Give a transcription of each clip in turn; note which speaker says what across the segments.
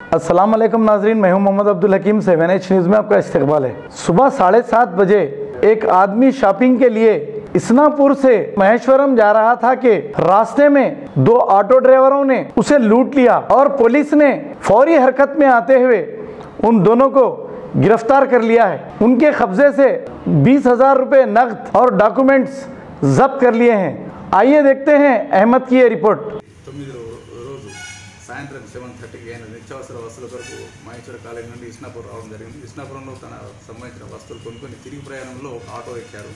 Speaker 1: अस्सलाम वालेकुम नाजरीन, मैं हूं मोहम्मद अब्दुल हकीम। 7H न्यूज़ में आपका इस्तकबाल है। सुबह 7:30 बजे एक आदमी शॉपिंग के लिए इस्नापुर से महेश्वरम जा रहा था कि रास्ते में दो ऑटो ड्राइवरों ने उसे लूट लिया और पुलिस ने फौरी हरकत में आते हुए उन दोनों को गिरफ्तार कर लिया है। उनके कब्जे से 20,000 रुपये नकद और डॉक्यूमेंट्स जब्त कर लिए हैं। आइए देखते हैं अहमद की ये रिपोर्ट।
Speaker 2: సాయంత్రం 7:30కి ఆయన నిత్యావసర వస్తువుల కొరకు మహేశ్వర కాలేజ్ నుండి ఇస్నాపూర్ రావడం జరిగింది. ఇస్నాపురంలో తన సంబంధించిన వస్తువులు కొనుక్కొని తిరిగి ప్రయాణంలో ఒక ఆటో ఎక్కారు.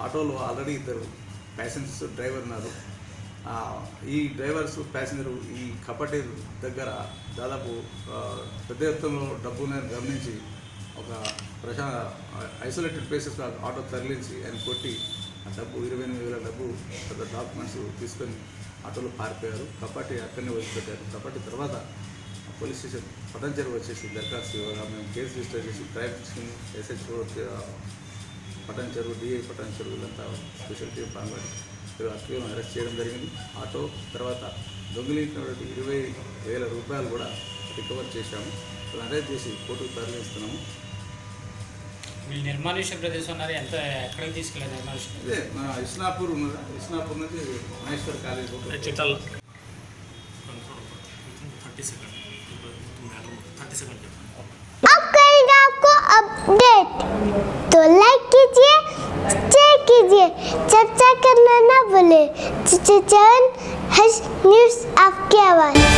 Speaker 2: ఆటోలో ఆల్రెడీ ఇద్దరు ప్యాసింజర్స్, డ్రైవర్ ఉన్నారు. ఈ డ్రైవర్స్ ప్యాసింజరు ఈ కపటి దగ్గర దాదాపు పెద్ద ఎత్తులో డబ్బును గమనించి ఒక ఐసోలేటెడ్ ప్లేసెస్ ఆటో తరలించి ఆయన కొట్టి ఆ డబ్బు 28,000 డబ్బు పెద్ద డాక్యుమెంట్స్ తీసుకొని ఆటోలో పారిపోయారు. కపాటి అక్కడనే వదిలిపెట్టారు. కపాటి తర్వాత పోలీస్ స్టేషన్ పటంచెరు వచ్చేసి దరఖాస్తు ఇవ్వగా మేము కేసు రిజిస్టర్ చేసి crime station SHO Patancheru, DI Patancheru వీళ్ళంతా స్పెషల్ టీం పాల్గొని అక్యూలను అరెస్ట్ చేయడం జరిగింది. ఆటో తర్వాత దొంగిలించినటువంటి 20,000 రూపాయలు కూడా రికవర్ చేశాము. అరెస్ట్ చేసి కోర్టుకు తరలిస్తున్నాము.
Speaker 3: వీళ్ళు నిర్మానుష్య ప్రదేశం ఉన్నది ఎంత ఎక్కడికి తీసుకెళ్ళారు?
Speaker 2: ఇదే మన ఇస్నాపూర్ ఉన్నది. ఇస్నాపూర్ నుంచి మహేశ్వర్ కాలేజ్
Speaker 4: अब करेंगे आपको अपडेट, तो लाइक कीजिए, शेयर कीजिए, चर्चा करना ना भूले। न्यूज़ आपकी आवाज़।